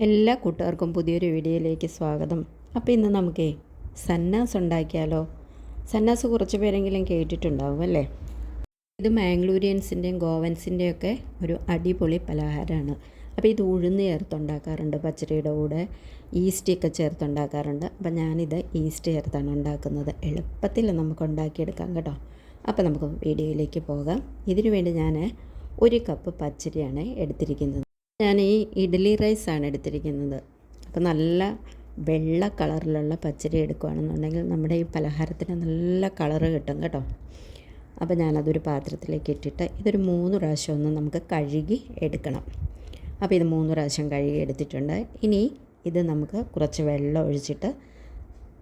എല്ലാ കൂട്ടുകാർക്കും പുതിയൊരു വീഡിയോയിലേക്ക് സ്വാഗതം. അപ്പോൾ ഇന്ന് നമുക്കേ സന്നാസ് ഉണ്ടാക്കിയാലോ? സന്നാസ് കുറച്ച് പേരെങ്കിലും കേട്ടിട്ടുണ്ടാവും അല്ലേ? ഇത് മാംഗ്ലൂരിയൻസിൻ്റെയും ഗോവൻസിൻ്റെയൊക്കെ ഒരു അടിപൊളി പലഹാരമാണ്. അപ്പോൾ ഇത് ഉഴുന്ന് ചേർത്തുണ്ടാക്കാറുണ്ട്, പച്ചരിയുടെ കൂടെ ഈസ്റ്റൊക്കെ ചേർത്തുണ്ടാക്കാറുണ്ട്. അപ്പോൾ ഞാനിത് ഈസ്റ്റ് ചേർത്താണ് ഉണ്ടാക്കുന്നത്. എളുപ്പത്തിൽ നമുക്ക് ഉണ്ടാക്കിയെടുക്കാം കേട്ടോ. അപ്പോൾ നമുക്ക് വീഡിയോയിലേക്ക് പോകാം. ഇതിനു വേണ്ടി ഞാൻ 1 കപ്പ് പച്ചരിയാണ് എടുത്തിരിക്കുന്നത്. ഞാൻ ഈ ഇഡ്ഡലി റൈസാണ് എടുത്തിരിക്കുന്നത്. അപ്പോൾ നല്ല വെള്ള കളറിലുള്ള പച്ചരി എടുക്കുകയാണെന്നുണ്ടെങ്കിൽ നമ്മുടെ ഈ പലഹാരത്തിന് നല്ല കളറ് കിട്ടും കേട്ടോ. അപ്പോൾ ഞാനതൊരു പാത്രത്തിലേക്ക് ഇട്ടിട്ട് ഇതൊരു 3 പ്രാവശ്യം ഒന്ന് നമുക്ക് കഴുകി എടുക്കണം. അപ്പോൾ ഇത് 3 പ്രാവശ്യം കഴുകി എടുത്തിട്ടുണ്ട്. ഇനി ഇത് നമുക്ക് കുറച്ച് വെള്ളം ഒഴിച്ചിട്ട്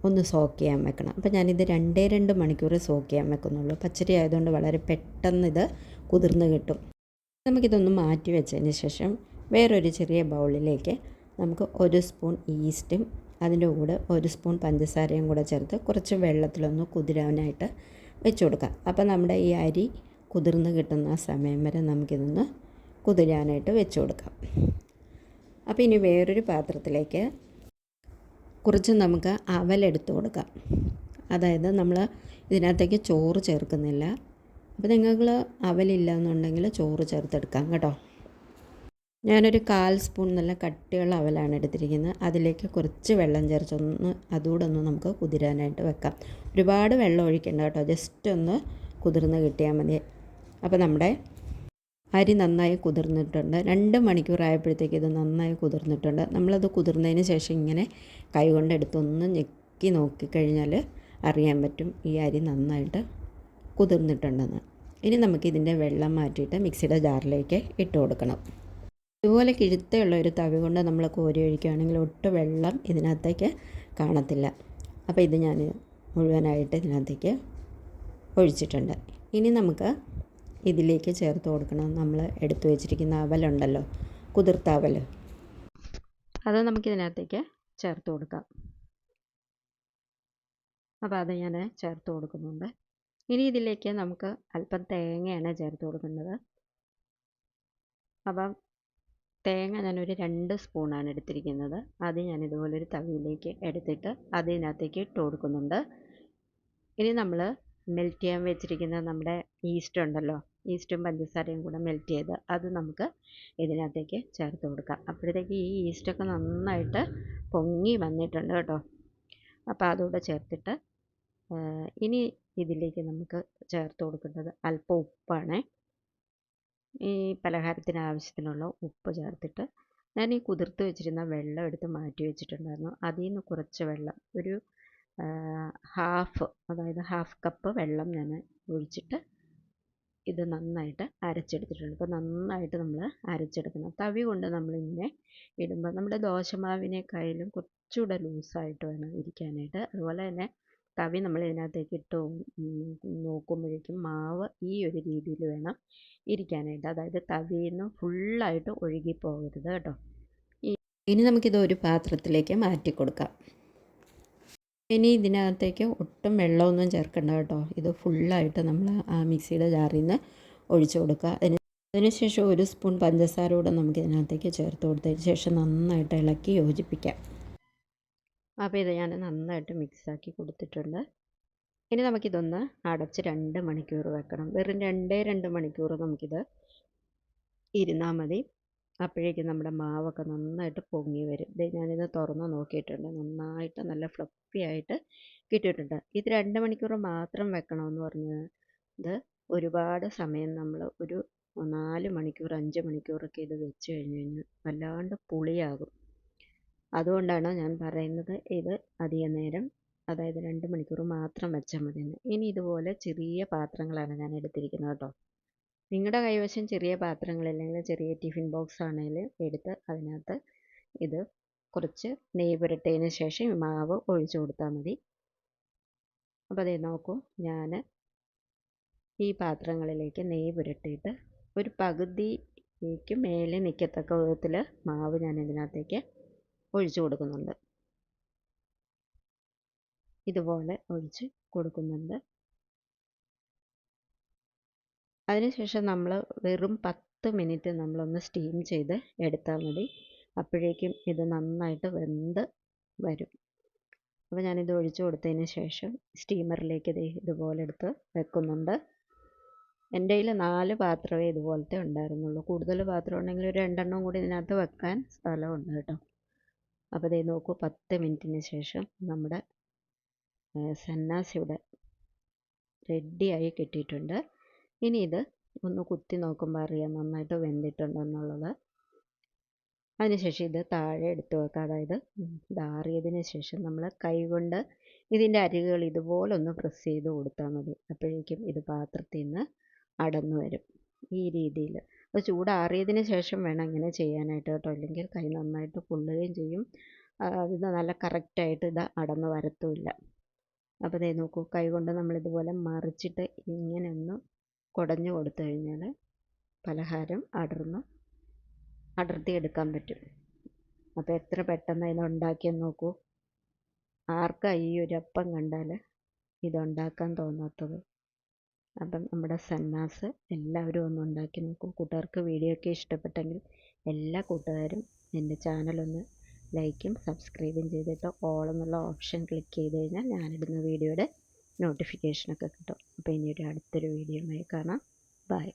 ഒന്ന് സോക്ക് ചെയ്യാൻ വെക്കണം. അപ്പോൾ ഞാനിത് 2 മണിക്കൂർ സോക്ക് ചെയ്യാൻ വെക്കുന്നുള്ളൂ. പച്ചരി ആയതുകൊണ്ട് വളരെ പെട്ടെന്ന് ഇത് കുതിർന്ന് കിട്ടും. നമുക്കിതൊന്ന് മാറ്റി വെച്ചതിന് ശേഷം വേറൊരു ചെറിയ ബൗളിലേക്ക് നമുക്ക് 1 സ്പൂൺ ഈസ്റ്റും അതിൻ്റെ കൂടെ 1 സ്പൂൺ പഞ്ചസാരയും കൂടെ ചേർത്ത് കുറച്ച് വെള്ളത്തിലൊന്ന് കുതിരാനായിട്ട് വെച്ച് കൊടുക്കാം. അപ്പോൾ നമ്മുടെ ഈ അരി കുതിർന്ന് കിട്ടുന്ന ആ സമയം വരെ നമുക്കിതൊന്ന് കുതിരാനായിട്ട് വെച്ച് കൊടുക്കാം. അപ്പോൾ ഇനി വേറൊരു പാത്രത്തിലേക്ക് കുറച്ച് നമുക്ക് അവലെടുത്ത് കൊടുക്കാം. അതായത് നമ്മൾ ഇതിനകത്തേക്ക് ചോറ് ചേർക്കുന്നില്ല. അപ്പോൾ നിങ്ങൾ അവലില്ല എന്നുണ്ടെങ്കിൽ ചോറ് ചേർത്തെടുക്കാം കേട്ടോ. ഞാനൊരു 1/4 സ്പൂൺ നല്ല കട്ടിയുള്ള അവലാണ് എടുത്തിരിക്കുന്നത്. അതിലേക്ക് കുറച്ച് വെള്ളം ചേർത്തൊന്ന് അതുകൂടെ ഒന്ന് നമുക്ക് കുതിരാനായിട്ട് വെക്കാം. ഒരുപാട് വെള്ളം ഒഴിക്കേണ്ട കേട്ടോ, ജസ്റ്റ് ഒന്ന് കുതിർന്ന് കിട്ടിയാൽ മതി. അപ്പോൾ നമ്മുടെ അരി നന്നായി കുതിർന്നിട്ടുണ്ട്. 2 മണിക്കൂറായപ്പോഴത്തേക്ക് ഇത് നന്നായി കുതിർന്നിട്ടുണ്ട്. നമ്മളത് കുതിർന്നതിന് ശേഷം ഇങ്ങനെ കൈകൊണ്ട് എടുത്തൊന്ന് ഞെക്കി നോക്കിക്കഴിഞ്ഞാൽ അറിയാൻ പറ്റും ഈ അരി നന്നായിട്ട് കുതിർന്നിട്ടുണ്ടെന്ന്. ഇനി നമുക്കിതിൻ്റെ വെള്ളം മാറ്റിയിട്ട് മിക്സിയുടെ ജാറിലേക്ക് ഇട്ട് കൊടുക്കണം. ഇതുപോലെ കിഴുത്തയുള്ള ഒരു തവി കൊണ്ട് നമ്മൾ കോരി ഒഴിക്കുകയാണെങ്കിൽ ഒട്ടും വെള്ളം ഇതിനകത്തേക്ക് കാണത്തില്ല. അപ്പോൾ ഇത് ഞാൻ മുഴുവനായിട്ട് ഇതിനകത്തേക്ക് ഒഴിച്ചിട്ടുണ്ട്. ഇനി നമുക്ക് ഇതിലേക്ക് ചേർത്ത് കൊടുക്കണം നമ്മൾ എടുത്തു വെച്ചിരിക്കുന്ന അവലുണ്ടല്ലോ, കുതിർത്ത അവൽ, അത് നമുക്കിതിനകത്തേക്ക് ചേർത്ത് കൊടുക്കാം. അപ്പോൾ അത് ഞാൻ ചേർത്ത് കൊടുക്കുന്നുണ്ട്. ഇനി ഇതിലേക്ക് നമുക്ക് അല്പം തേങ്ങയാണ് ചേർത്ത് കൊടുക്കേണ്ടത്. അപ്പം തേങ്ങ ഞാനൊരു 2 സ്പൂണാണ് എടുത്തിരിക്കുന്നത്. അത് ഞാൻ ഇതുപോലൊരു തവിയിലേക്ക് എടുത്തിട്ട് അതിനകത്തേക്ക് ഇട്ട് കൊടുക്കുന്നുണ്ട്. ഇനി നമ്മൾ മെൽറ്റ് ചെയ്യാൻ വെച്ചിരിക്കുന്ന നമ്മുടെ ഈസ്റ്റ് ഉണ്ടല്ലോ, ഈസ്റ്റും പഞ്ചസാരയും കൂടെ മെൽറ്റ് ചെയ്ത് അത് നമുക്ക് ഇതിനകത്തേക്ക് ചേർത്ത് കൊടുക്കാം. അപ്പോഴത്തേക്ക് ഈ ഈസ്റ്റൊക്കെ നന്നായിട്ട് പൊങ്ങി വന്നിട്ടുണ്ട് കേട്ടോ. അപ്പോൾ അതുകൂടെ ചേർത്തിട്ട് ഇനി ഇതിലേക്ക് നമുക്ക് ചേർത്ത് കൊടുക്കേണ്ടത് അല്പം ഉപ്പാണ്. ഈ പലഹാരത്തിന് ആവശ്യത്തിനുള്ള ഉപ്പ് ചേർത്തിട്ട് ഞാൻ ഈ കുതിർത്ത് വെച്ചിരുന്ന വെള്ളം എടുത്ത് മാറ്റി വെച്ചിട്ടുണ്ടായിരുന്നു. അതിൽ നിന്ന് കുറച്ച് വെള്ളം, ഒരു അതായത് ഹാഫ് കപ്പ് വെള്ളം ഞാൻ ഒഴിച്ചിട്ട് ഇത് നന്നായിട്ട് അരച്ചെടുത്തിട്ടുണ്ട്. അപ്പോൾ നന്നായിട്ട് നമ്മൾ അരച്ചെടുക്കണം. തവി കൊണ്ട് നമ്മളിങ്ങനെ ഇടുമ്പോൾ നമ്മുടെ ദോശമാവിനേക്കാളും കുറച്ചുകൂടെ ലൂസായിട്ട് വേണം ഇരിക്കാനായിട്ട്. അതുപോലെ തന്നെ തവി നമ്മൾ ഇതിനകത്തേക്ക് ഇട്ട് നോക്കുമ്പോഴേക്കും മാവ് ഈ ഒരു രീതിയിൽ വേണം ഇരിക്കാനായിട്ട്. അതായത് തവിയിൽ നിന്ന് ഫുള്ളായിട്ട് ഒഴുകി പോകരുത് കേട്ടോ. ഇനി നമുക്കിത് ഒരു പാത്രത്തിലേക്ക് മാറ്റി കൊടുക്കാം. ഇനി ഇതിനകത്തേക്ക് ഒട്ടും വെള്ളമൊന്നും ചേർക്കണ്ട കേട്ടോ. ഇത് ഫുള്ളായിട്ട് നമ്മൾ ആ മിക്സിയുടെ ജാറിൽ നിന്ന് ഒഴിച്ചു കൊടുക്കുക. അതിനുശേഷം 1 സ്പൂൺ പഞ്ചസാര കൂടെ നമുക്ക് ഇതിനകത്തേക്ക് ചേർത്ത് കൊടുത്തതിന് ശേഷം നന്നായിട്ട് ഇളക്കി യോജിപ്പിക്കാം. അപ്പോൾ ഇത് ഞാൻ നന്നായിട്ട് മിക്സാക്കി കൊടുത്തിട്ടുണ്ട്. ഇനി നമുക്കിതൊന്ന് അടച്ച് 2 മണിക്കൂർ വെക്കണം. വെറും 2 മണിക്കൂർ നമുക്കിത് ഇരുന്നാൽ മതി. അപ്പോഴേക്കും നമ്മുടെ മാവൊക്കെ നന്നായിട്ട് പൊങ്ങി വരും. ഞാനിത് തുറന്ന് നോക്കിയിട്ടുണ്ട്, നന്നായിട്ട് നല്ല ഫ്ലഫി ആയിട്ട് കിട്ടിയിട്ടുണ്ട്. ഇത് 2 മണിക്കൂർ മാത്രം വെക്കണമെന്ന് പറഞ്ഞത് ഒരുപാട് സമയം നമ്മൾ ഒരു 4 മണിക്കൂർ 5 മണിക്കൂറൊക്കെ ഇത് വെച്ച് കഴിഞ്ഞ് കഴിഞ്ഞാൽ വല്ലാണ്ട് പുളിയാകും. അതുകൊണ്ടാണ് ഞാൻ പറയുന്നത് ഇത് അധിക നേരം, അതായത് 2 മണിക്കൂർ മാത്രം വെച്ചാൽ മതിയെന്ന്. ഇനി ഇതുപോലെ ചെറിയ പാത്രങ്ങളാണ് ഞാൻ എടുത്തിരിക്കുന്നത് കേട്ടോ. നിങ്ങളുടെ കൈവശം ചെറിയ പാത്രങ്ങളില്ലെങ്കിൽ ചെറിയ ടിഫിൻ ബോക്സ് ആണെങ്കിലും എടുത്ത് അതിനകത്ത് ഇത് കുറച്ച് നെയ്യ് പുരട്ടിയതിന് ശേഷം മാവ് ഒഴിച്ചു കൊടുത്താൽ മതി. അപ്പോൾ അതേ നോക്കൂ, ഞാൻ ഈ പാത്രങ്ങളിലേക്ക് നെയ്യ് പുരട്ടിയിട്ട് ഒരു പകുതിക്ക് മേലെ നിൽക്കത്തക്ക വിധത്തിൽ മാവ് ഞാൻ ഇതിനകത്തേക്ക് ഒഴിച്ചു കൊടുക്കുന്നുണ്ട്. ഇതുപോലെ ഒഴിച്ച് കൊടുക്കുന്നുണ്ട്. അതിനുശേഷം നമ്മൾ വെറും 10 മിനിറ്റ് നമ്മളൊന്ന് സ്റ്റീം ചെയ്ത് എടുത്താൽ മതി. അപ്പോഴേക്കും ഇത് നന്നായിട്ട് വെന്ത് വരും. അപ്പോൾ ഞാനിത് ഒഴിച്ചു കൊടുത്തതിന് ശേഷം സ്റ്റീമറിലേക്ക് ഇതുപോലെ എടുത്ത് വെക്കുന്നുണ്ട്. എൻ്റെ കയ്യിൽ 4 പാത്രമേ ഇതുപോലത്തെ ഉണ്ടായിരുന്നുള്ളൂ. കൂടുതൽ പാത്രം ഉണ്ടെങ്കിൽ ഒരു 2 കൂടി ഇതിനകത്ത് വെക്കാൻ സ്ഥലമുണ്ട് കേട്ടോ. അപ്പോൾ ദേ നോക്കൂ, 10 മിനിറ്റിന് ശേഷം നമ്മുടെ സന്നാസ് ഇവിടെ റെഡിയായി കിട്ടിയിട്ടുണ്ട്. ഇനി ഇത് ഒന്ന് കുത്തി നോക്കുമ്പോൾ അറിയാം നന്നായിട്ട് വെന്തിട്ടുണ്ടെന്നുള്ളത്. അതിനുശേഷം ഇത് താഴെ എടുത്ത് വെക്കുക. അതായത് ഇതാറിയതിന് ശേഷം നമ്മൾ കൈകൊണ്ട് ഇതിൻ്റെ അരികുകൾ ഇതുപോലെ ഒന്ന് പ്രസ് ചെയ്ത് കൊടുത്താൽ മതി. അപ്പോഴേക്കും ഇത് പാത്രത്തിൽ നിന്ന് അടന്നു വരും. ഈ രീതിയിൽ അത് ചൂടാറിയതിന് ശേഷം വേണം ഇങ്ങനെ ചെയ്യാനായിട്ട് കേട്ടോ, അല്ലെങ്കിൽ കൈ നന്നായിട്ട് പൊള്ളുകയും ചെയ്യും. ഇത് നല്ല കറക്റ്റായിട്ട് ഇത് അടന്ന് വരത്തുമില്ല. അപ്പോൾ ദേ നോക്കൂ, കൈ കൊണ്ട് നമ്മളിതുപോലെ മറിച്ചിട്ട് ഇങ്ങനെ ഒന്ന് കുടഞ്ഞു കൊടുത്തു കഴിഞ്ഞാൽ പലഹാരം അടർത്തിയെടുക്കാൻ പറ്റും. അപ്പോൾ എത്ര പെട്ടെന്ന് ഇത് ഉണ്ടാക്കിയെന്ന് നോക്കൂ. ആർക്കാ ഈ ഒരു അപ്പം കണ്ടാൽ ഇതുണ്ടാക്കാൻ തോന്നാത്തത്? അപ്പം നമ്മുടെ സന്നാസ് എല്ലാവരും ഒന്ന് ഉണ്ടാക്കി നോക്കൂ. കൂട്ടുകാർക്ക് വീഡിയോ ഒക്കെ ഇഷ്ടപ്പെട്ടെങ്കിൽ എല്ലാ കൂട്ടുകാരും എൻ്റെ ചാനലൊന്ന് ലൈക്കും സബ്സ്ക്രൈബും ചെയ്തിട്ട് ഓൾ എന്നുള്ള ഓപ്ഷൻ ക്ലിക്ക് ചെയ്ത് കഴിഞ്ഞാൽ ഞാനിടുന്ന വീഡിയോയുടെ നോട്ടിഫിക്കേഷനൊക്കെ കിട്ടും. അപ്പോൾ ഇനിയൊരു അടുത്തൊരു വീഡിയോയുമായി കാണാം. ബൈ.